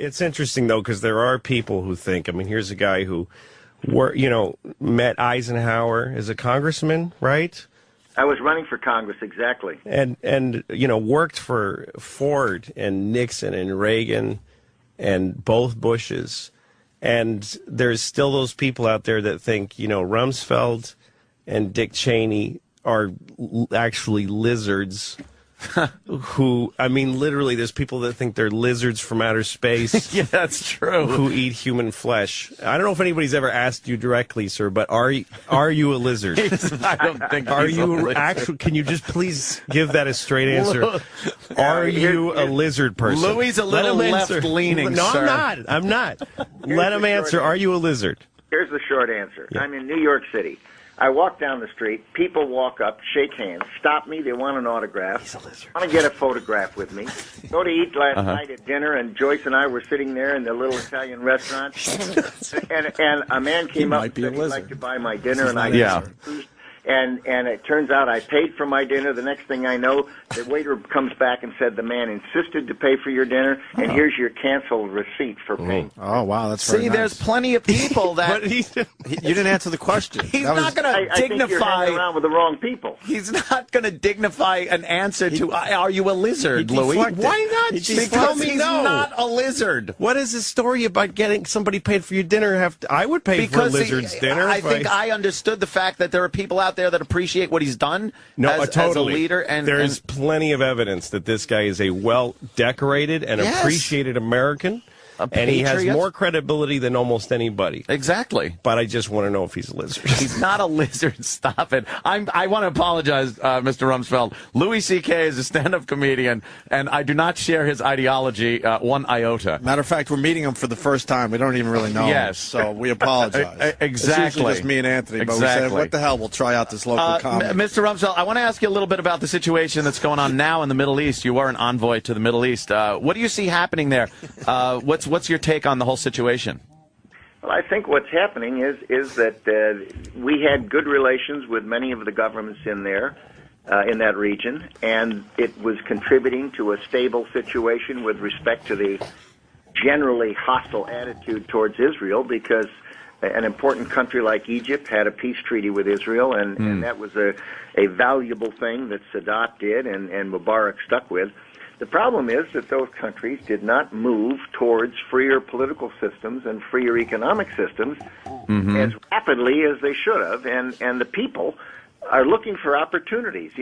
It's interesting, though, because there are people who think, I mean, here's a guy who, met Eisenhower as a congressman, right? I was running for Congress, exactly. And worked for Ford and Nixon and Reagan and both Bushes. And there's still those people out there that think, Rumsfeld and Dick Cheney are actually lizards who, I mean, literally, there's people that think they're lizards from outer space. Yeah, that's true. Who eat human flesh. I don't know if anybody's ever asked you directly, sir, but are you a lizard? I don't think Are he's you a lizard. actually? Can you just please give that a straight answer? Are you a lizard person? Louis a little left-leaning, No, sir. I'm not. Let him answer. Are you a lizard? Here's the short answer. Yeah. I'm in New York City. I walk down the street. People walk up, shake hands, stop me. They want an autograph. He's a lizard. Want to get a photograph with me. Go to eat last night at dinner, and Joyce and I were sitting there in the little Italian restaurant. and a man came up and said he'd like to buy my dinner, and I refused. And it turns out I paid for my dinner. The next thing I know, the waiter comes back and said the man insisted to pay for your dinner, and here's your canceled receipt for paying. Oh, wow, that's very nice. There's plenty of people that... You didn't answer the question. He's not going to I think you're dignify... hanging around with the wrong people. He's not going to dignify an answer to, are you a lizard, Louis? Why not? Just tell Because me he's no. not a lizard. What is the story about getting somebody paid for your dinner? I would pay for a lizard's dinner. I think I understood the fact that there are people out there that appreciate what he's done as a leader. And there's plenty of evidence that this guy is a well-decorated and appreciated American. And he has more credibility than almost anybody. Exactly. But I just want to know if he's a lizard. He's not a lizard. Stop it. I want to apologize, Mr. Rumsfeld. Louis C.K. is a stand-up comedian, and I do not share his ideology one iota. Matter of fact, we're meeting him for the first time. We don't even really know him. So we apologize. Exactly. It's usually just me and Anthony. But we said, what the hell, we'll try out this local comedy. Mr. Rumsfeld, I want to ask you a little bit about the situation that's going on now in the Middle East. You are an envoy to the Middle East. What do you see happening there? What's your take on the whole situation? Well, I think what's happening is that we had good relations with many of the governments in there, in that region, and it was contributing to a stable situation with respect to the generally hostile attitude towards Israel, because an important country like Egypt had a peace treaty with Israel, and that was a valuable thing that Saddam did and Mubarak stuck with. The problem is that those countries did not move towards freer political systems and freer economic systems as rapidly as they should have, and the people are looking for opportunities.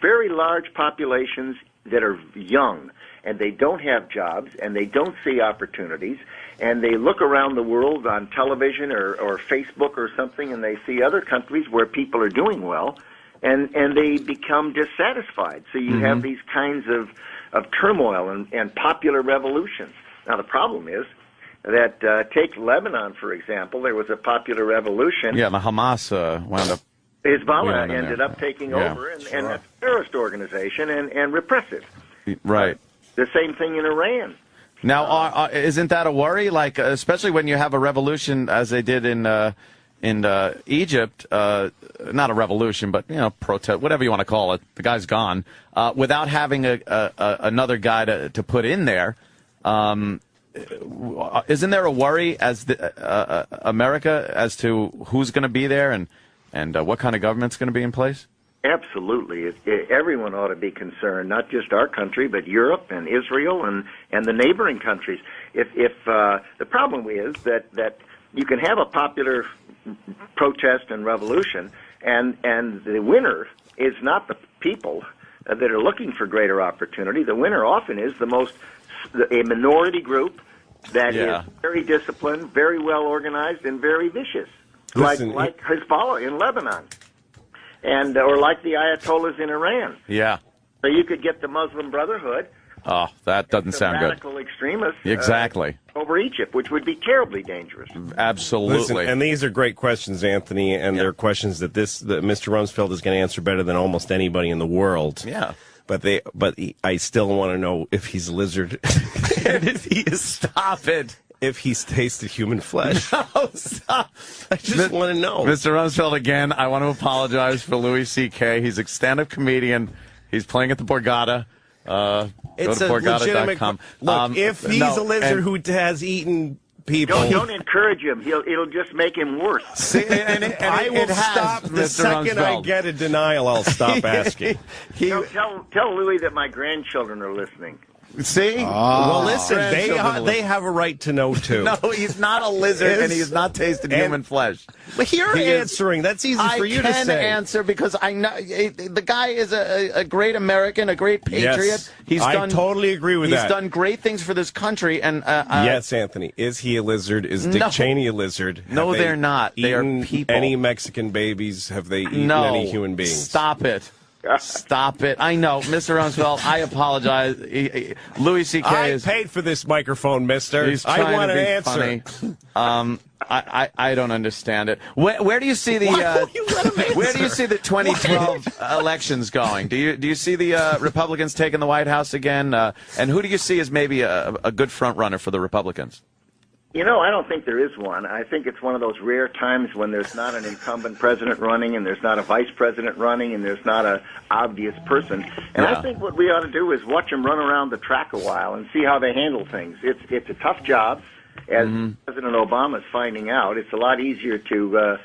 Very large populations that are young, and they don't have jobs, and they don't see opportunities, and they look around the world on television or Facebook or something, and they see other countries where people are doing well, and they become dissatisfied. So you have these kinds of turmoil and popular revolutions. Now, the problem is that, take Lebanon, for example, there was a popular revolution. Yeah, the Hamas wound up... Hezbollah ended up taking over, and a terrorist organization and repressive. Right. The same thing in Iran. Now, isn't that a worry? Like, especially when you have a revolution, as they did in Egypt, not a revolution, but protest, whatever you want to call it. The guy's gone without having another guy to put in there. Isn't there a worry as America as to who's going to be there and what kind of government's going to be in place? Absolutely. Everyone ought to be concerned, not just our country, but Europe and Israel and the neighboring countries. If the problem is that you can have a popular protest and revolution, and the winner is not the people that are looking for greater opportunity. The winner often is a minority group that is very disciplined, very well organized, and very vicious, like Hezbollah in Lebanon, or like the Ayatollahs in Iran. Yeah. So you could get the Muslim Brotherhood. Oh, that doesn't sound good. Radical extremists. Exactly. Over Egypt, which would be terribly dangerous. Absolutely. Listen, and these are great questions, Anthony, and they're questions that Mr. Rumsfeld is going to answer better than almost anybody in the world. Yeah. But I still want to know if he's a lizard. And if he is, stop it. If he's tasted human flesh. No, stop. I just want to know. Mr. Rumsfeld, again, I want to apologize for Louis C.K. He's a stand-up comedian. He's playing at the Borgata. It's a legitimate. Look, if he's a lizard who has eaten people, don't encourage him. It'll just make him worse. See, I will stop the second I get a denial. I'll stop asking. Tell Louis that my grandchildren are listening. See? Well, listen, they have a right to know, too. No, he's not a lizard, and he's not tasted human flesh. But you're answering. That's easy for you to say. I can answer because I know the guy is a great American, a great patriot. Yes, I totally agree with that. He's done great things for this country. And yes, Anthony. Is he a lizard? Is Dick Cheney a lizard? No, they're not. They are people. Any Mexican babies? Have they eaten any human beings? Stop it. Stop it. I know. Mr. Rumsfeld, I apologize. Louis C.K. I paid for this microphone, mister. He's trying I want to be an answer. Funny. I don't understand it. Where do you see the where do you see the 2012 elections going? Do you see the Republicans taking the White House again? And who do you see as maybe a good front runner for the Republicans? You know, I don't think there is one. I think it's one of those rare times when there's not an incumbent president running and there's not a vice president running and there's not an obvious person. And I think what we ought to do is watch them run around the track a while and see how they handle things. It's a tough job, as President Obama is finding out. It's a lot easier to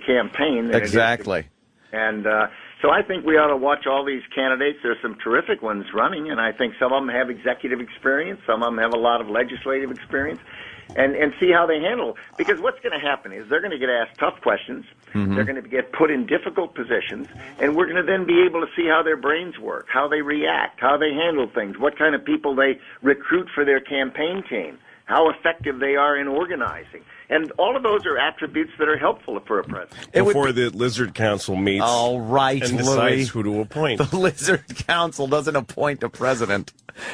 campaign than exactly. It is and so I think we ought to watch all these candidates. There's some terrific ones running, and I think some of them have executive experience. Some of them have a lot of legislative experience. And see how they handle. Because what's going to happen is they're going to get asked tough questions. They're going to get put in difficult positions. And we're going to then be able to see how their brains work, how they react, how they handle things, what kind of people they recruit for their campaign team, how effective they are in organizing. And all of those are attributes that are helpful for a president. Before the Lizard Council meets and decides who to appoint. The Lizard Council doesn't appoint a president,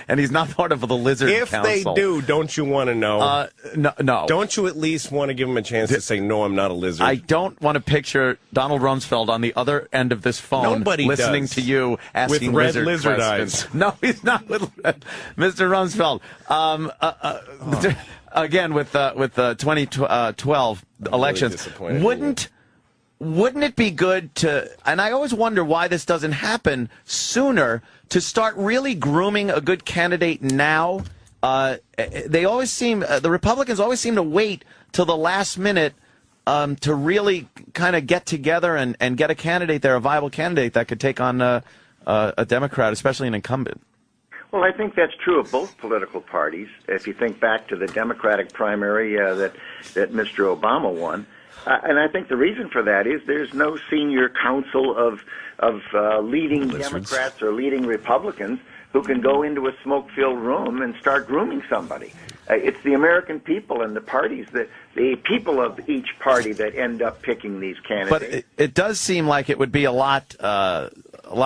and he's not part of the Lizard Council. If they do, don't you want to know? No. Don't you at least want to give him a chance to say, no, I'm not a lizard? I don't want to picture Donald Rumsfeld on the other end of this phone listening to you asking with red lizard questions. eyes. No, he's not with Mr. Rumsfeld. Again, with the 2012 elections, wouldn't it be good to, and I always wonder why this doesn't happen sooner, to start really grooming a good candidate now? They always seem, the Republicans always seem to wait till the last minute to really kind of get together and get a candidate there, a viable candidate that could take on a Democrat, especially an incumbent. Well, I think that's true of both political parties. If you think back to the Democratic primary that Mr. Obama won, and I think the reason for that is there's no senior council of leading Democrats or leading Republicans who can go into a smoke-filled room and start grooming somebody. It's the American people and the parties, the people of each party that end up picking these candidates. But it does seem like it would be a lot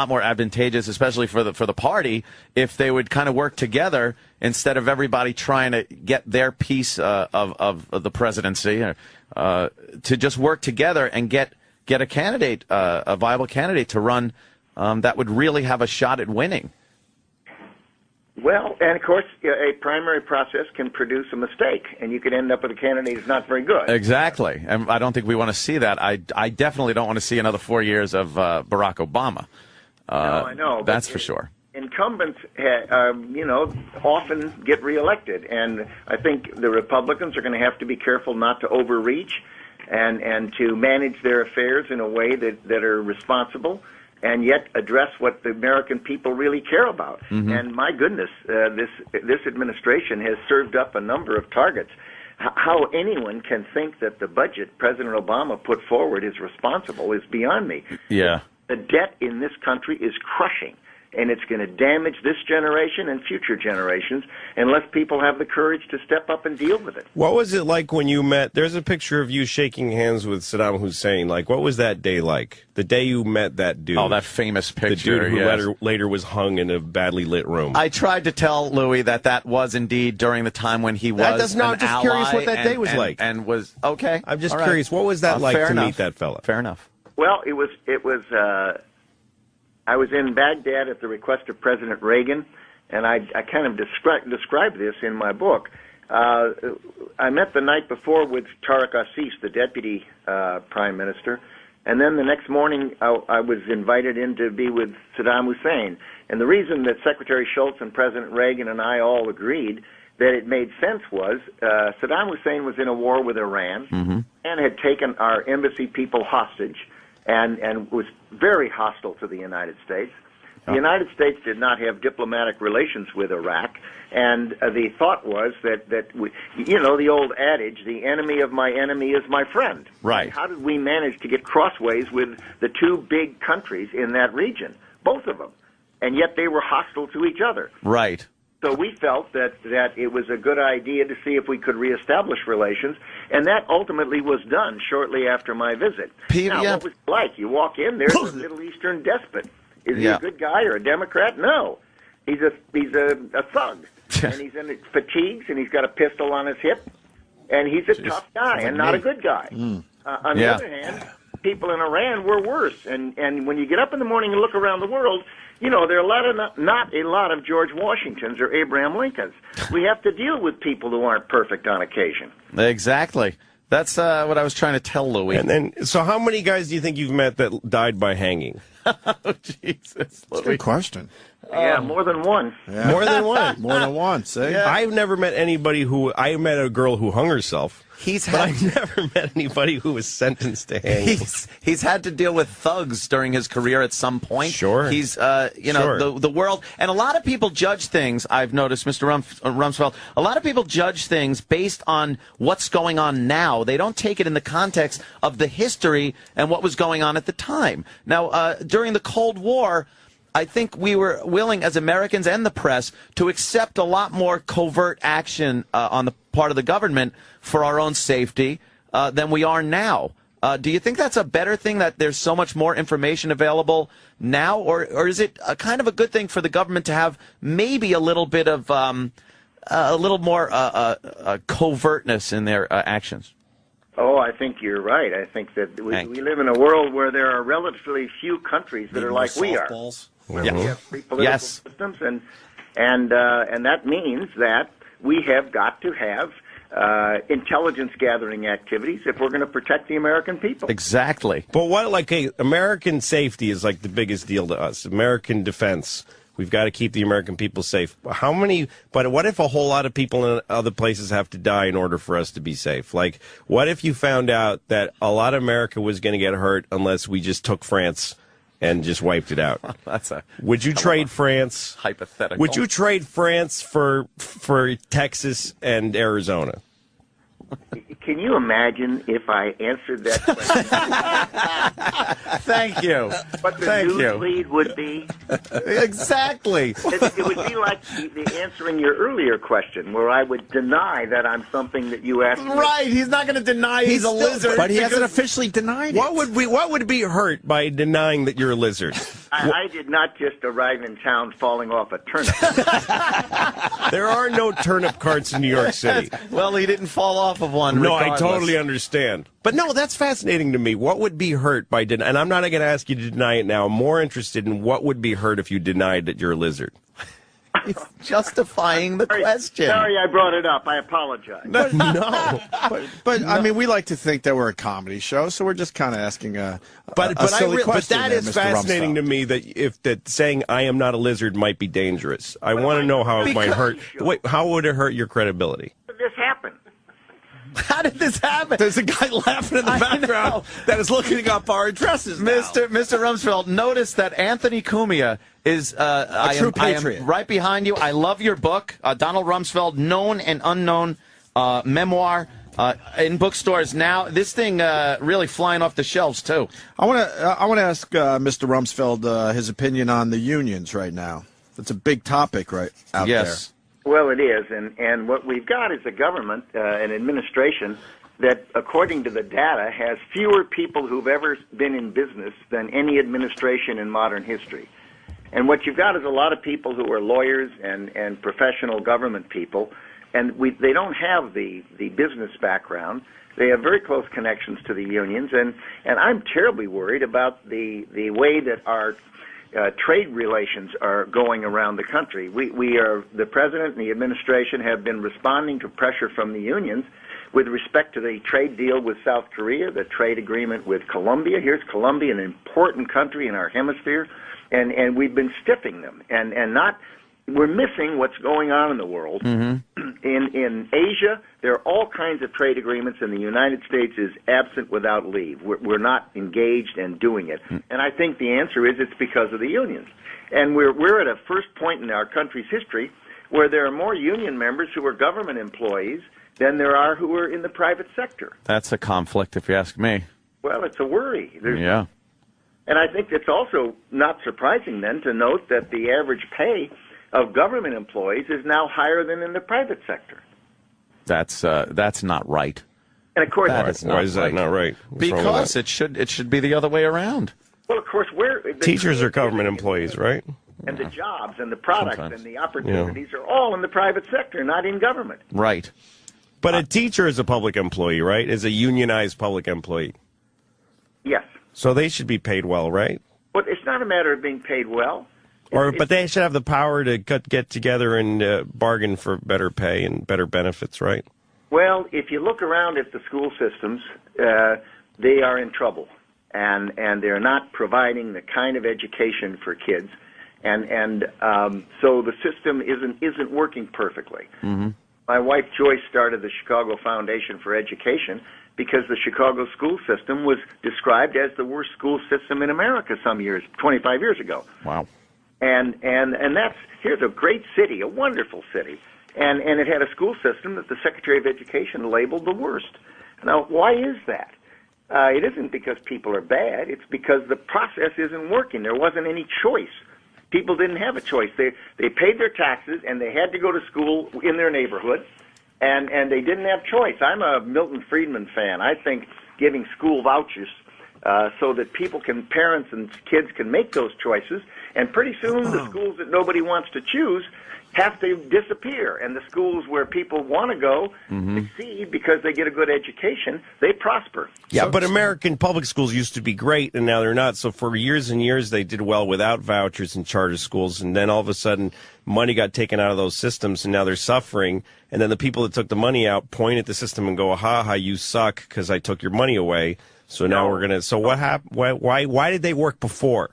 more advantageous, especially for the party, if they would kind of work together instead of everybody trying to get their piece of the presidency, to just work together and get a candidate, a viable candidate to run that would really have a shot at winning. Well, and of course, a primary process can produce a mistake, and you could end up with a candidate who's not very good. Exactly, and I don't think we want to see that. I definitely don't want to see another 4 years of Barack Obama. No, I know. That's for sure. Incumbents, often get reelected, and I think the Republicans are going to have to be careful not to overreach and to manage their affairs in a way that are responsible, and yet address what the American people really care about. And my goodness, this administration has served up a number of targets. How anyone can think that the budget President Obama put forward is responsible is beyond me. Yeah. The debt in this country is crushing, and it's going to damage this generation and future generations unless people have the courage to step up and deal with it. What was it like when you met? There's a picture of you shaking hands with Saddam Hussein. Like, what was that day like? The day you met that dude. Oh, that famous picture. The dude who later was hung in a badly lit room. I tried to tell Louis that was indeed during the time when he was I'm just curious what that day was like. And was, okay. I'm just curious, what was that like to meet that fella? Fair enough. Well, it was. I was in Baghdad at the request of President Reagan, and I kind of describe this in my book. I met the night before with Tariq Assis, the deputy prime minister, And then the next morning, I was invited in to be with Saddam Hussein. And the reason that Secretary Shultz and President Reagan and I all agreed that it made sense was Saddam Hussein was in a war with Iran and had taken our embassy people hostage and was very hostile to the United States. The United States did not have diplomatic relations with Iraq, and the thought was that we, you know, the old adage, the enemy of my enemy is my friend. Right. How did we manage to get crossways with the two big countries in that region, both of them, and yet they were hostile to each other? Right. So we felt that it was a good idea to see if we could reestablish relations, and that ultimately was done shortly after my visit. Now, what was it like? You walk in, there's a Middle Eastern despot. Is he a good guy or a Democrat? No. He's a thug. And he's in fatigues, and he's got a pistol on his hip, and he's a tough guy and not a good guy. On the other hand, people in Iran were worse. And when you get up in the morning and look around the world, you know, there are not a lot of George Washingtons or Abraham Lincolns. We have to deal with people who aren't perfect on occasion. Exactly. That's what I was trying to tell Louis. And then, so how many guys do you think you've met that died by hanging? Oh, Jesus. That's a good question. Yeah, more than one. Yeah. More than one. More than one, see? Yeah. I've never met anybody I met a girl who hung herself. But I've never met anybody who was sentenced to hanging. He's had to deal with thugs during his career at some point. Sure. He's, the world. And a lot of people judge things, I've noticed, Mr. Rumsfeld, a lot of people judge things based on what's going on now. They don't take it in the context of the history and what was going on at the time. Now, during the Cold War, I think we were willing, as Americans and the press, to accept a lot more covert action on the part of the government for our own safety than we are now. Do you think that's a better thing, that there's so much more information available now, or is it a kind of a good thing for the government to have maybe a little bit of a little more covertness in their actions? Oh, I think you're right. I think that we live in a world where there are relatively few countries that are like we are. We have free political systems, and that means that we have got to have intelligence gathering activities if we're going to protect the American people. Exactly. But American safety is like the biggest deal to us. American defense. We've got to keep the American people safe. But what if a whole lot of people in other places have to die in order for us to be safe? Like, what if you found out that a lot of America was going to get hurt unless we just took France and just wiped it out? Would you trade France? Hypothetical. Would you trade France for Texas and Arizona? Can you imagine if I answered that question? Thank you. What the news lead would be? Exactly. It would be like the answering your earlier question, where I would deny that I'm something that you asked me. Right. He's not going to deny he's a lizard. But he hasn't officially denied it. What would be hurt by denying that you're a lizard? I did not just arrive in town falling off a turnip. There are no turnip carts in New York City. Well, he didn't fall off of one. No, regardless. I totally understand. But no, that's fascinating to me. What would be hurt by denying? And I'm not going to ask you to deny it now. I'm more interested in what would be hurt if you denied that you're a lizard. It's justifying the question. Sorry I brought it up. I apologize. No. But I mean, we like to think that we're a comedy show, so we're just kind of asking a silly question. But that there, is Mr. fascinating Rumsfeld. to me, that saying I am not a lizard might be dangerous. I want to know how it might hurt. Wait, how would it hurt your credibility? This happened. How did this happen? There's a guy laughing in the background that is looking up our addresses now. Mr. Rumsfeld, notice that Anthony Cumia is a true patriot. I am right behind you. I love your book, Donald Rumsfeld, Known and Unknown Memoir, in bookstores now. This thing really flying off the shelves, too. I want to ask Mr. Rumsfeld his opinion on the unions right now. It's a big topic out there. Well, it is, and what we've got is a government, an administration, that, according to the data, has fewer people who've ever been in business than any administration in modern history. And what you've got is a lot of people who are lawyers and professional government people, and they don't have the business background. They have very close connections to the unions, and I'm terribly worried about the way that our trade relations are going around the country. The president and the administration have been responding to pressure from the unions with respect to the trade deal with South Korea, the trade agreement with Colombia. Here's Colombia, an important country in our hemisphere, and we've been stiffing them we're missing what's going on in the world. Mm-hmm. In Asia, there are all kinds of trade agreements, and the United States is absent without leave. We're not engaged in doing it. Mm-hmm. And I think the answer is it's because of the unions. And we're at a first point in our country's history where there are more union members who are government employees than there are who are in the private sector. That's a conflict, if you ask me. Well, it's a worry. Yeah. And I think it's also not surprising, then, to note that the average pay of government employees is now higher than in the private sector. That's not right. And of course, why is that not right? Because it should be the other way around. Well, of course, teachers are government employees, right? And the jobs and the products and the opportunities are all in the private sector, not in government. Right. But a teacher is a public employee, right? Is a unionized public employee. Yes. So they should be paid well, right? But it's not a matter of being paid well. But they should have the power to get together and bargain for better pay and better benefits, right? Well, if you look around at the school systems, they are in trouble, and they're not providing the kind of education for kids, and so the system isn't working perfectly. Mm-hmm. My wife Joyce started the Chicago Foundation for Education because the Chicago school system was described as the worst school system in America 25 years ago. Wow. And here's a great city, a wonderful city, and it had a school system that the Secretary of Education labeled the worst. Now, why is that? It isn't because people are bad. It's because the process isn't working. There wasn't any choice. People didn't have a choice. They paid their taxes, and they had to go to school in their neighborhood, and they didn't have choice. I'm a Milton Friedman fan. I think giving school vouchers so that parents and kids can make those choices, and pretty soon the schools that nobody wants to choose have to disappear, and the schools where people want to go succeed because they get a good education, they prosper. Yeah, but American public schools used to be great, and now they're not. So for years and years, they did well without vouchers and charter schools, and then all of a sudden, money got taken out of those systems, and now they're suffering. And then the people that took the money out point at the system and go, "Ha, you suck because I took your money away." So now we're gonna. So what happened? Why did they work before?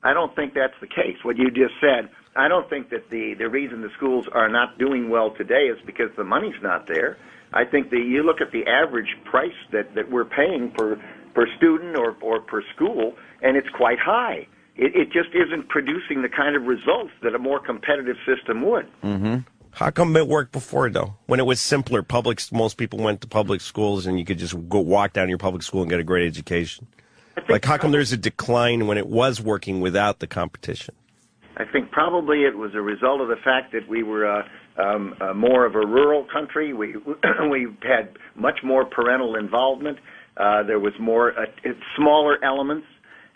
I don't think that's the case. What you just said. I don't think that the reason the schools are not doing well today is because the money's not there. I think that you look at the average price that we're paying per student or per school, and it's quite high. It just isn't producing the kind of results that a more competitive system would. Mm-hmm. How come it worked before, though? When it was simpler, most people went to public schools, and you could just go walk down to your public school and get a great education. Like, how come there's a decline when it was working without the competition? I think probably it was a result of the fact that we were more of a rural country. We had much more parental involvement. There was more smaller elements,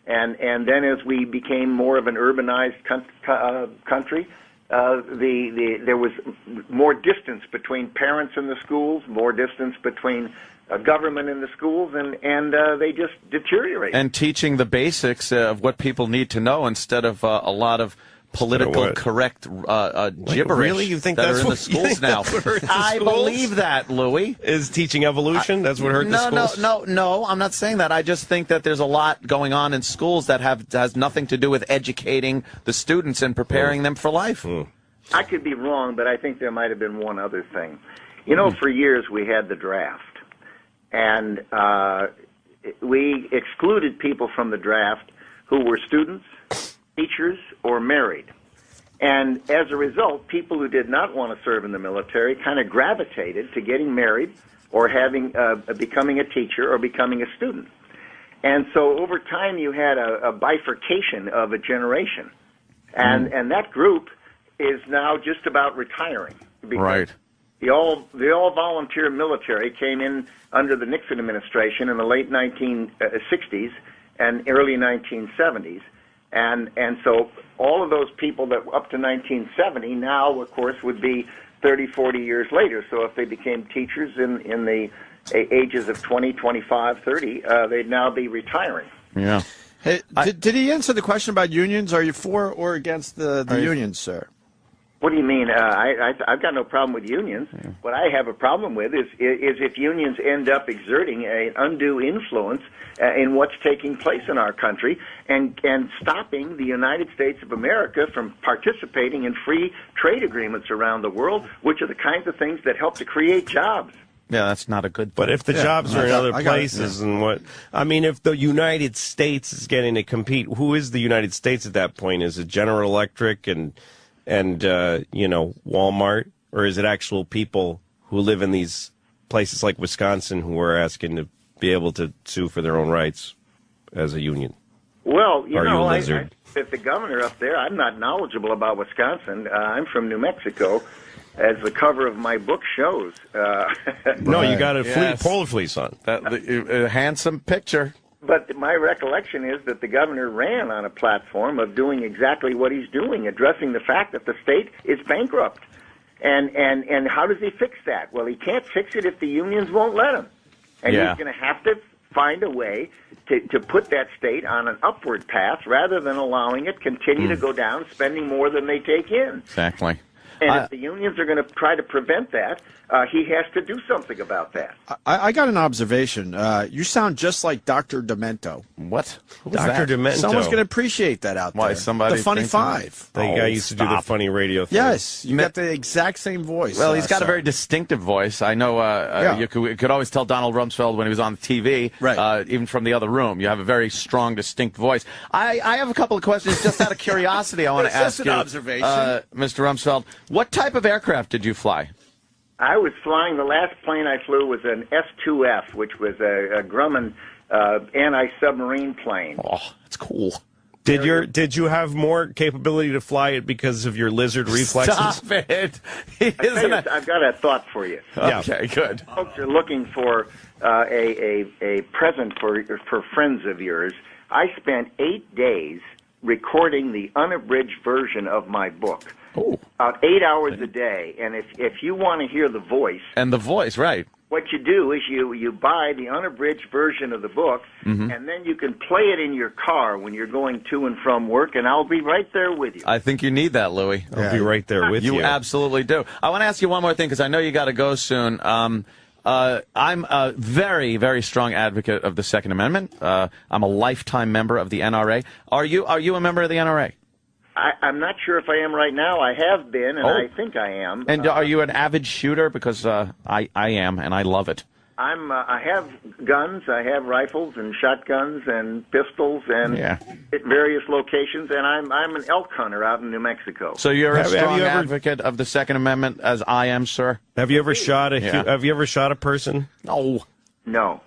and then as we became more of an urbanized country, there was more distance between parents and the schools, more distance between government in the schools, and they just deteriorate. And teaching the basics of what people need to know instead of a lot of political correct gibberish really? You think that that's are in the schools now. I believe that, Louis. Is teaching evolution? That's what hurt the schools? No, I'm not saying that. I just think that there's a lot going on in schools that has nothing to do with educating the students and preparing them for life. I could be wrong, but I think there might have been one other thing. You know, for years we had the draft. And we excluded people from the draft who were students, teachers, or married. And as a result, people who did not want to serve in the military kind of gravitated to getting married or becoming a teacher or becoming a student. And so over time you had a bifurcation of a generation. And that group is now just about retiring. Right. The all-volunteer military came in under the Nixon administration in the late 1960s and early 1970s. And so all of those people that were up to 1970 now, of course, would be 30, 40 years later. So if they became teachers in the ages of 20, 25, 30, they'd now be retiring. Yeah. Hey, did he answer the question about unions? Are you for or against the unions, sir? What do you mean? I've got no problem with unions. Yeah. What I have a problem with is if unions end up exerting an undue influence in what's taking place in our country and stopping the United States of America from participating in free trade agreements around the world, which are the kinds of things that help to create jobs. Yeah, that's not a good thing. But if the jobs are in other places and what... I mean, if the United States is getting to compete, who is the United States at that point? Is it General Electric and Walmart? Or is it actual people who live in these places like Wisconsin who are asking to be able to sue for their own rights as a union? Well, if the governor up there, I'm not knowledgeable about Wisconsin. I'm from New Mexico, as the cover of my book shows. No, you got a polar fleece on. A handsome picture. But my recollection is that the governor ran on a platform of doing exactly what he's doing, addressing the fact that the state is bankrupt. And how does he fix that? Well, he can't fix it if the unions won't let him. And he's going to have to find a way to put that state on an upward path rather than allowing it continue to go down, spending more than they take in. Exactly. And if the unions are going to try to prevent that, he has to do something about that. I got an observation. You sound just like Dr. Demento. What? Dr. Demento. Someone's going to appreciate that out there. Why, somebody? The Funny Five. The guy used to do the funny radio thing. Yes, you got the exact same voice. Well, he's got a very distinctive voice. I know you could always tell Donald Rumsfeld when he was on TV, right. Even from the other room. You have a very strong, distinct voice. I have a couple of questions just out of curiosity I want to ask you. Observation. Mr. Rumsfeld, what type of aircraft did you fly? I was flying, the last plane I flew was an S-2F, which was a Grumman anti-submarine plane. Oh, that's cool. Did you have more capability to fly it because of your lizard reflexes? Stop it. I've got a thought for you. Okay, good. Folks are looking for a present for friends of yours. I spent 8 days recording the unabridged version of my book. Oh. About 8 hours a day. And if you want to hear the voice... And the voice, right. What you do is you buy the unabridged version of the book, and then you can play it in your car when you're going to and from work, and I'll be right there with you. I think you need that, Louis. I'll be right there with you. You absolutely do. I want to ask you one more thing, because I know you got to go soon. I'm a very, very strong advocate of the Second Amendment. I'm a lifetime member of the NRA. Are you a member of the NRA? I'm not sure if I am right now. I have been, and I think I am. And are you an avid shooter? Because I am, and I love it. I have guns. I have rifles and shotguns and pistols and at various locations, and I'm an elk hunter out in New Mexico. So you're a strong advocate of the Second Amendment, as I am, sir? Have you ever shot a person? No.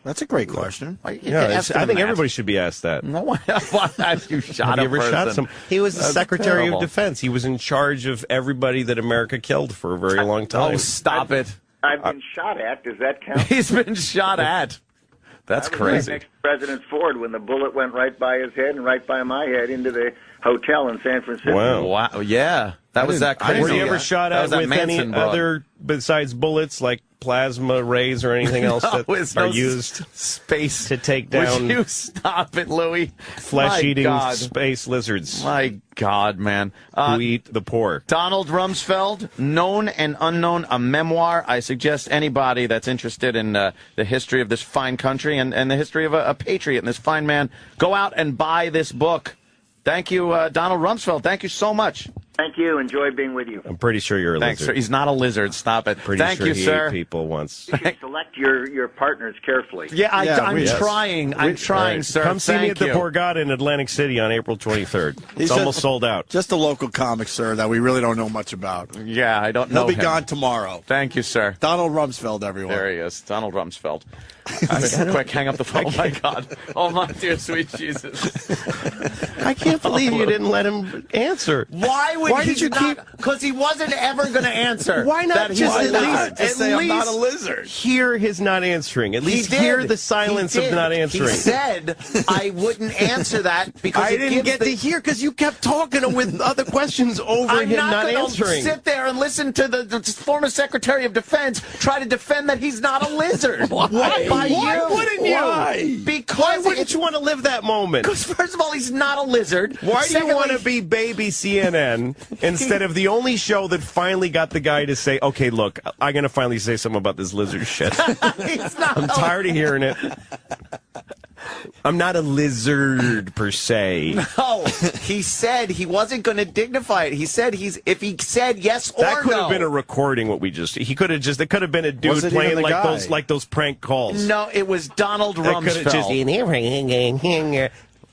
That's a great question. I think everybody should be asked that. No, have you shot a person? Shot some? He was the Secretary of Defense. He was in charge of everybody that America killed for a very long time. Oh, stop it. I've been shot at. Does that count? He's been shot at. That's crazy. I was right next to President Ford when the bullet went right by his head and right by my head into the hotel in San Francisco. Wow. Yeah. That was that crazy. Were you ever shot at with any other, besides bullets, like plasma rays or anything else that are used space to take down? Would you stop it, Louis? Flesh-eating space lizards. My God, man. Who eat the poor. Donald Rumsfeld, Known and Unknown, a memoir. I suggest anybody that's interested in the history of this fine country and the history of a patriot and this fine man, go out and buy this book. Thank you, Donald Rumsfeld. Thank you so much. Thank you. Enjoy being with you. I'm pretty sure you're a Thanks, lizard. Sir. He's not a lizard. Stop it. Thank you, he sir. Ate people once. You should select your partners carefully. I'm trying. I'm trying, sir. Come see me at the Borgata in Atlantic City on April 23rd. It's almost sold out. Just a local comic, sir, that we really don't know much about. Yeah, I don't know. He'll be gone tomorrow. Thank you, sir. Donald Rumsfeld, everyone. There he is. Donald Rumsfeld. Quick, hang up the phone. Oh, my God. Oh, my dear sweet Jesus. I can't believe you didn't let him answer. Why Why did you keep? Because he wasn't ever going to answer. Why not that just he's at least I'm not a lizard. hear his not answering? At least hear the silence of not answering. He said I wouldn't answer that because I didn't get to hear because you kept talking with other questions over him not answering. Sit there and listen to the former Secretary of Defense try to defend that he's not a lizard. Why wouldn't you? Why? Because Why wouldn't you want to live that moment? Because first of all, he's not a lizard. Why do you Secondly, want to be baby CNN instead of the only show that finally got the guy to say, okay, look, I'm going to finally say something about this lizard shit. I'm tired of hearing it. I'm not a lizard per se. No, he said he wasn't going to dignify it. He said if he said yes or no. That could have been a recording. It could have been a dude playing like those prank calls. No, it was Donald Rumsfeld.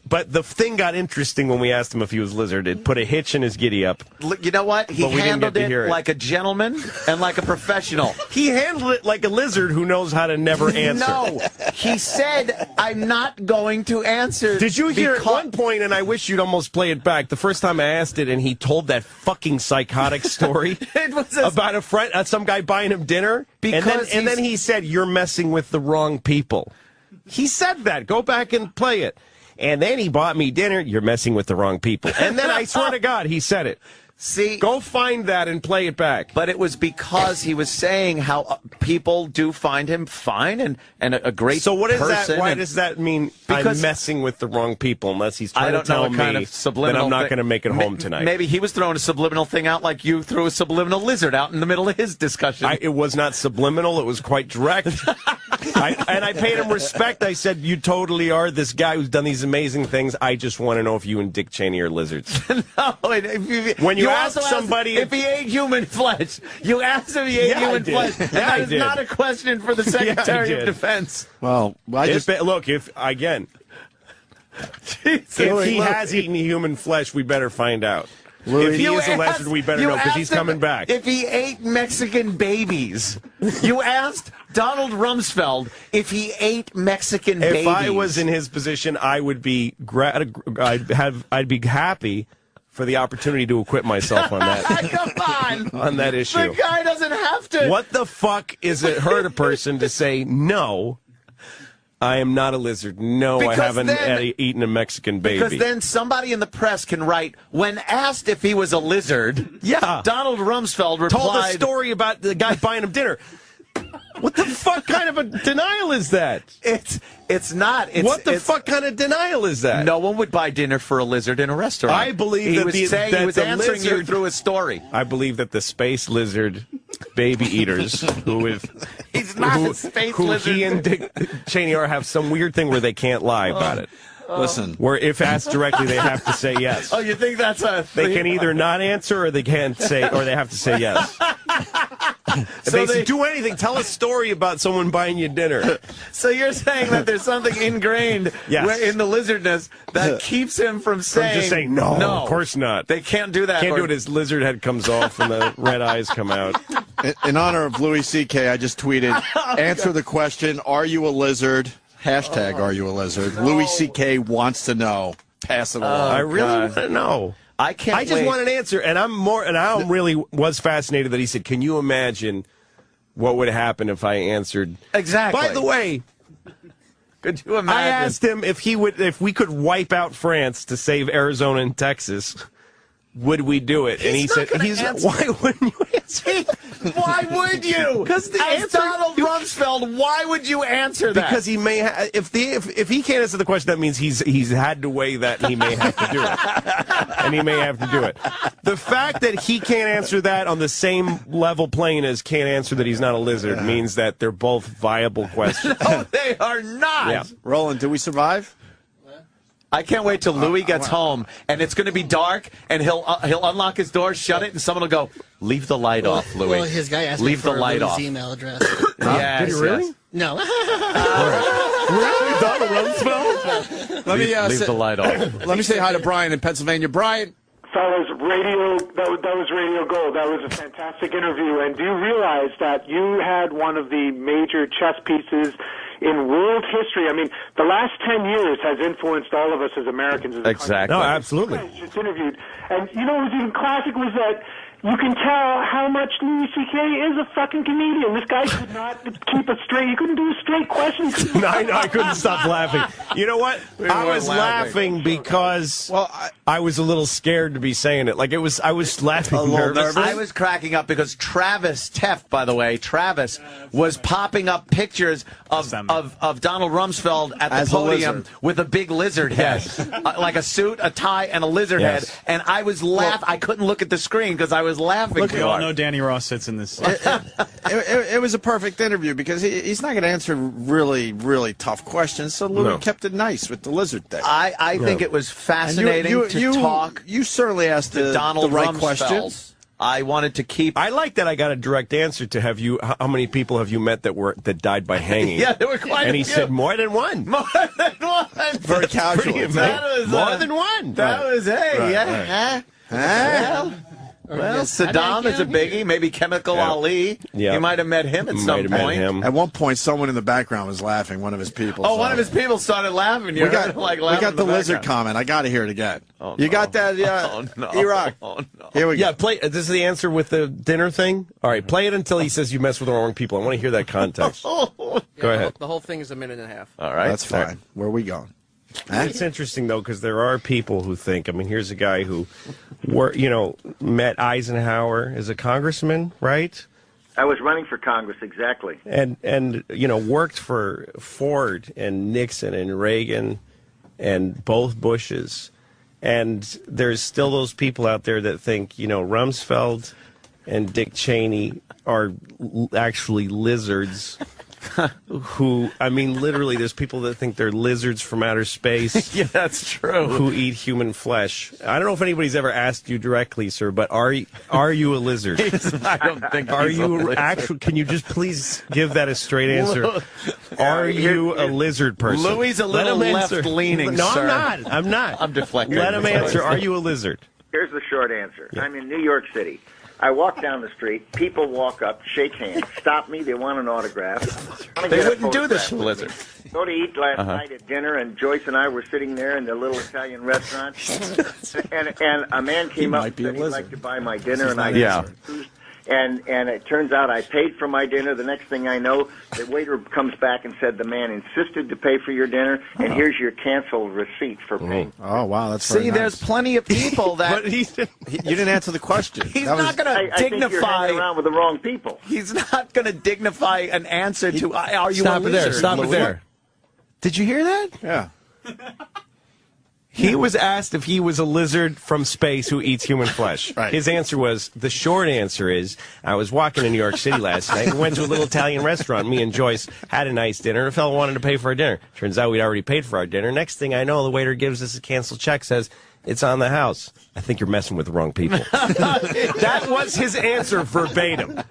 But the thing got interesting when we asked him if he was lizard. It put a hitch in his giddy up. You know what? He handled it like a gentleman and like a professional. He handled it like a lizard who knows how to never answer. No, he said, I'm not going to answer. Did you hear at one point, and I wish you'd almost play it back, the first time I asked it, and he told that fucking psychotic story about a friend, some guy buying him dinner, and then he said, you're messing with the wrong people. He said that. Go back and play it. And then he bought me dinner. You're messing with the wrong people. And then I swear to God, he said it. See, go find that and play it back. But it was because he was saying how people do find him fine and a great person. So what is that? Why does that mean I'm messing with the wrong people? Unless he's trying to tell me that I'm not going to make it home tonight. Maybe he was throwing a subliminal thing out like you threw a subliminal lizard out in the middle of his discussion. It was not subliminal. It was quite direct. And I paid him respect. I said, you totally are this guy who's done these amazing things. I just want to know if you and Dick Cheney are lizards. No. When you ask somebody if he ate human flesh, you asked if he ate human flesh. That is not a question for the Secretary of Defense. Well, if he has eaten human flesh, we better find out. If he is a lizard, we better know because he's coming back. If he ate Mexican babies, you asked Donald Rumsfeld if he ate Mexican babies. If I was in his position, I would be I'd be happy for the opportunity to acquit myself on that. Come on, that issue. The guy doesn't have to. What the fuck is it hurt a person to say no? I am not a lizard. No, I haven't eaten a Mexican baby. Because then somebody in the press can write, when asked if he was a lizard, Donald Rumsfeld replied... Told a story about the guy buying him dinner. What the fuck kind of a denial is that? It's not. What the fuck kind of denial is that? No one would buy dinner for a lizard in a restaurant. I believe he was answering you through a story. I believe that the space lizard baby eaters he's not a space lizard. He and Dick Cheney have some weird thing where they can't lie about it. Listen, where if asked directly, they have to say yes. Oh, you think that's a? They can either not answer, or they can't say, or they have to say yes. If they do anything, tell a story about someone buying you dinner. So you're saying that there's something ingrained in the lizardness that keeps him from just saying no, of course not. They can't do that. Can't do it. His lizard head comes off and the red eyes come out. In honor of Louis C.K., I just tweeted, answer the question, are you a lizard? Hashtag are you a lizard? No. Louis C.K. wants to know. Pass it along. I really want to know. I just want an answer, and I really was fascinated that he said, "Can you imagine what would happen if I answered?" Exactly. By the way, could you imagine? I asked him if we could wipe out France to save Arizona and Texas. Would we do it? And he said, why wouldn't you answer? Why would you? Because as Donald Rumsfeld, why would you answer that? Because he may if he can't answer the question, that means he's had to weigh that, and he may have to do it. And he may have to do it. The fact that he can't answer that on the same level plane as can't answer that he's not a lizard means that they're both viable questions. No, they are not. Yeah. Roland, did we survive? I can't wait till Louis gets home, and it's going to be dark, and he'll unlock his door, shut it, and someone will go, leave the light off, Louis. Well, his guy asked me for Louis' email address. Yes, did he really? Yes. No. Really? Donald Rumsfeld? Leave the light off. Let me say hi to Brian in Pennsylvania. Brian. Fellas, that was Radio Gold. That was a fantastic interview. And do you realize that you had one of the major chess pieces in world history. I mean, the last 10 years has influenced all of us as Americans. As a Exactly. country. No, absolutely. Just interviewed, and you know what was even classic was that you can tell how much Louis C.K. is a fucking comedian. This guy could not keep it straight. He couldn't do a straight question. No, I couldn't stop laughing. You know what? I was laughing because I was a little scared to be saying it. Like I was laughing nervous. I was cracking up because Travis Teft, by the way, Travis was popping up pictures of Donald Rumsfeld at the podium with a big lizard head, like a suit, a tie, and a lizard head. And I was laughing. I couldn't look at the screen because I was laughing. Look, we all know Danny Ross sits in this. It was a perfect interview because he's not going to answer really, really tough questions. So Louis kept it nice with the lizard thing. I think it was fascinating to talk. You certainly asked the right questions. I wanted to keep. I like that I got a direct answer to how many people have you met that died by hanging? Yeah, there were quite and a he few. said more than one. More than one. Very casual. More than one. That was Well, Saddam is a biggie. Maybe Chemical Ali. Yeah. You might have met him at some point. At one point, someone in the background was laughing. One of his people. Oh, one of his people started laughing. We got the lizard comment. I got to hear it again. Oh, you got that? Iraq. Oh, no. Here we go. Yeah, play. This is the answer with the dinner thing. All right, play it until he says you mess with the wrong people. I want to hear that context. Go ahead. The whole thing is a minute and a half. All right, that's fine. Where are we going? It's interesting, though, because there are people who think, I mean, here's a guy who, met Eisenhower as a congressman, right? I was running for Congress, exactly. And worked for Ford and Nixon and Reagan and both Bushes. And there's still those people out there that think, Rumsfeld and Dick Cheney are actually lizards. Who, I mean, literally, there's people that think they're lizards from outer space. Yeah, that's true. Who eat human flesh. I don't know if anybody's ever asked you directly, sir, but are you a lizard? I don't think. Are you actually? Can you just please give that a straight answer? Are you a lizard person? Louis a little left-leaning. No, sir. I'm not. I'm deflecting. Let him answer. Are you a lizard? Here's the short answer. Yeah. I'm in New York City. I walk down the street. People walk up, shake hands, stop me. They want an autograph. They wouldn't do this to lizard. Go to eat last night at dinner, and Joyce and I were sitting there in the little Italian restaurant, and a man came up and said he'd like to buy my dinner, and I refused. And it turns out I paid for my dinner. The next thing I know, the waiter comes back and said the man insisted to pay for your dinner, and here's your canceled receipt for paying. Oh, wow, that's very nice. There's plenty of people that... you didn't answer the question. He's not going to dignify... I think you're hanging around with the wrong people. He's not going to dignify an answer to, are you Stop a it lizard? there. Stop it there. Did you hear that? Yeah. He was asked if he was a lizard from space who eats human flesh. Right. His answer was, the short answer is, I was walking in New York City last night and went to a little Italian restaurant. Me and Joyce had a nice dinner. A fellow wanted to pay for our dinner. Turns out we'd already paid for our dinner. Next thing I know, the waiter gives us a canceled check, says, it's on the house. I think you're messing with the wrong people. That was his answer verbatim.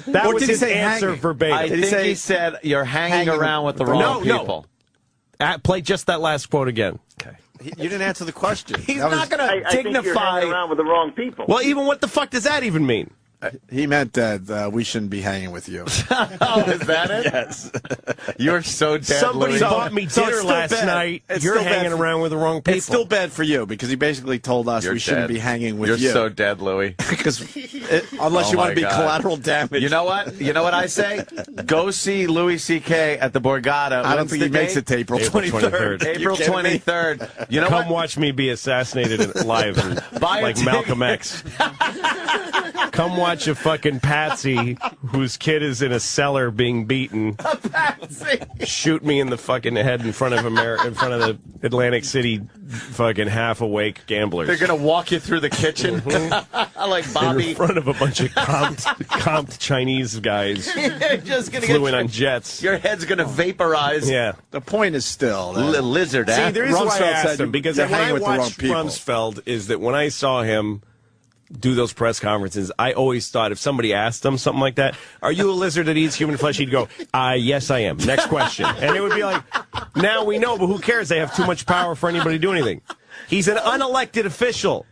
That was his answer verbatim. I think he said, you're hanging around with the wrong people. Play just that last quote again. Okay. You didn't answer the question. He's not going to dignify. I think you're hanging around with the wrong people. Well, even what the fuck does that even mean? He meant that we shouldn't be hanging with you. Oh, is that it? Yes. You're so dead, Somebody Louis. bought me dinner last night. You're hanging around with the wrong people. It's still bad for you because he basically told us we shouldn't be hanging with you. You're so dead, Louis. Because unless you want to be collateral damage. You know what? You know what I say? Go see Louis C.K. at the Borgata. I don't think he makes it to April 23rd. April 23rd. You know Come watch me be assassinated live like Malcolm X. Come watch a fucking patsy whose kid is in a cellar being beaten. A patsy. Shoot me in the fucking head in front of the Atlantic City fucking half-awake gamblers. They're going to walk you through the kitchen like Bobby. In front of a bunch of comped Chinese guys just gonna flew in on jets. Your head's going to vaporize. Yeah. The point is still lizard. See, the reason why I asked him, because when I with the wrong watched people. Rumsfeld is that when I saw him do those press conferences, I always thought if somebody asked him something like that, are you a lizard that eats human flesh? He'd go, yes, I am. Next question. And it would be like, now we know, but who cares? They have too much power for anybody to do anything. He's an unelected official.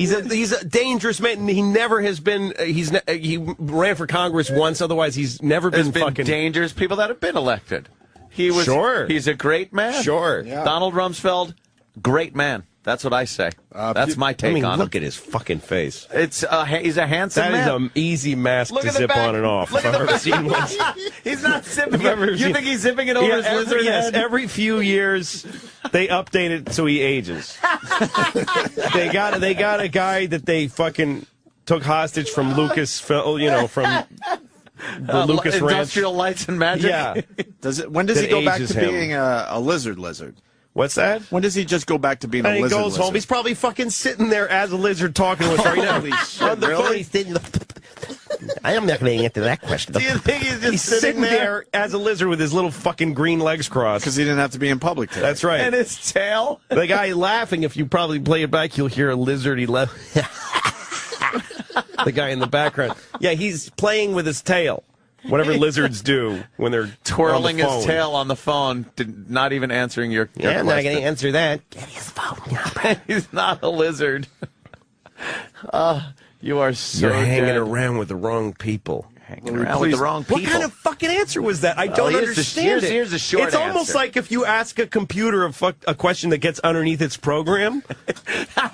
He's a dangerous man. He never has been. He ran for Congress once. Otherwise, he's never been fucking dangerous people that have been elected. He was. Sure. He's a great man. Sure. Yeah. Donald Rumsfeld, great man. That's what I say. That's my take on him. Look at his fucking face. He's a handsome man. That is an easy mask to zip on and off. Look I've at the ever back. seen one. He's not zipping it. You think he's zipping it over his lizard head? Every few years, they update it so he ages. They got a guy that they fucking took hostage from Lucasfilm, from the Lucas Ranch. Industrial Lights and Magic. Yeah. When does he go back to him. being a lizard? What's that? When does he just go back to being a And lizard? he goes home. He's probably fucking sitting there as a lizard talking to us right now. On the phone, he's sitting. I am not going to answer that question. Do you think he's just sitting there as a lizard with his little fucking green legs crossed? Because he didn't have to be in public today. That's right. And his tail. The guy laughing, if you probably play it back, you'll hear a lizard. He left. The guy in the background. Yeah, he's playing with his tail. Whatever lizards do when they're Twirling on the phone. his tail on the phone, not even answering your Yeah, I'm not question. going to answer that. Get his phone. He's not a lizard. You are so You're hanging dead. around with the wrong people. Hanging around with the wrong people. What kind of fucking answer was that? I don't understand it. Here's the short It's almost answer. like if you ask a computer a question that gets underneath its program,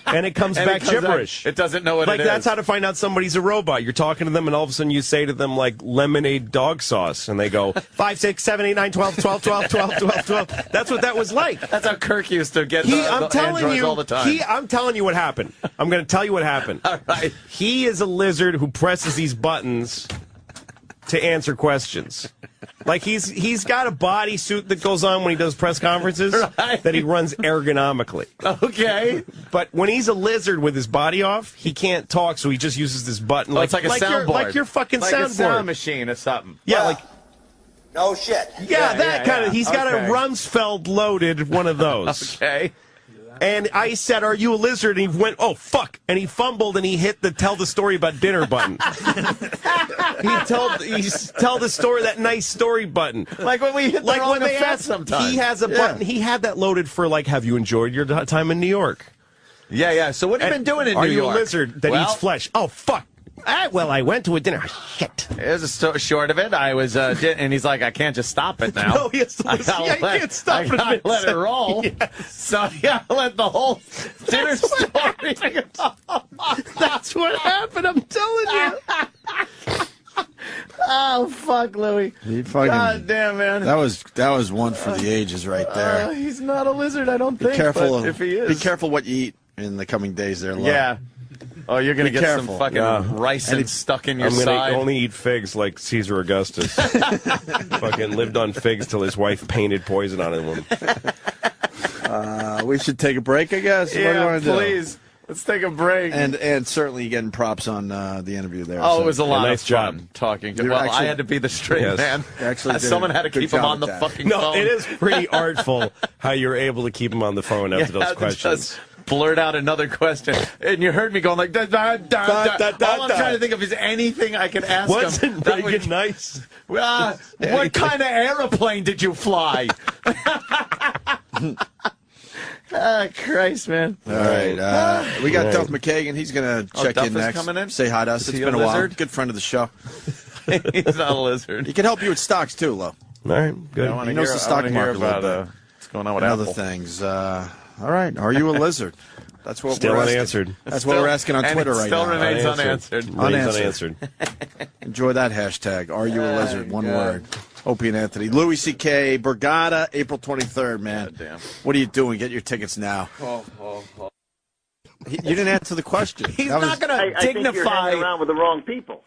and it comes back gibberish. It doesn't know what Like, it is. that's how to find out somebody's a robot. You're talking to them, and all of a sudden you say to them, like, lemonade dog sauce, and they go, 5, 6, 7, 8, 9, 12, 12, 12, 12, 12, 12. That's what that was like. That's how Kirk used to get the androids all the time. I'm telling you what happened. I'm going to tell you what happened. All right. He is a lizard who presses these buttons to answer questions. Like, he's got a bodysuit that goes on when he does press conferences Right. that he runs ergonomically. Okay. But when he's a lizard with his body off, he can't talk, so he just uses this button. It's like a soundboard. Like your fucking like soundboard. a sound machine or something. Yeah, No shit. that kind of. He's got Okay. a Rumsfeld loaded one of those. Okay. And I said, "Are you a lizard?" And he went, "Oh fuck!" And he fumbled and he hit the "tell the story about dinner" button. he tell the story, that nice story button. Like when we hit the wrong they effect ask, sometimes. he has a button. He had that loaded for like, "Have you enjoyed your time in New York?" Yeah. So what have you been doing in New York? Are you a lizard that eats flesh? Oh fuck! Well, I went to a dinner. Shit. Here's a short of it. I was, and he's like, I can't just stop it now. No, he has to listen. I Yeah, he can't stop it. I gotta let it roll. Yes. So yeah, let the whole dinner story. That's what happened. I'm telling you. Oh fuck, Louie. God damn, man. That was one for the ages right there. He's not a lizard, I don't Be think. careful. But if he is, Be careful what you eat in the coming days there, Lo. Yeah. Oh, you're gonna Be get careful. some fucking ricin stuck in your I'm side. gonna only eat figs like Caesar Augustus. Fucking lived on figs till his wife painted poison on him. We should take a break, I guess. What do you Yeah, want to do? please. Let's take a break. And certainly getting props on the interview there. Oh, so. it was a lot nice of fun job. talking to You Well, actually- I had to be the straight Yes. man. Actually did Someone had to good keep him job on the with that. fucking No, phone. it is pretty artful how you're able to keep him on the phone after those to questions. just blurt out another question. And you heard me going like, da, da, da, da. All I'm trying to think of is anything I could ask him. Wasn't Reagan nice? What kind of airplane did you fly? Ah, Christ, man. All right. We got Duff McKagan. He's going to check Duff in is next. coming in? Say hi to us. Is It's he been a a while. lizard? Good friend of the show. He's not a lizard. He can help you with stocks, too, Lo. All right, good. I wanna He knows hear- the stock I wanna hear market a little about, bit. what's going on with And other Apple. things. All right. Are you a lizard? That's what Still we're asking. unanswered. That's what we're asking on and Twitter it right still now. remains unanswered. Unanswered. Enjoy that hashtag. Are you a lizard? One word. Opie and Anthony. Louis C.K. Borgata, April 23rd, man. God damn. What are you doing? Get your tickets now. You didn't answer the question. He's That was- not going I to think you're dignify. hanging around with the wrong people.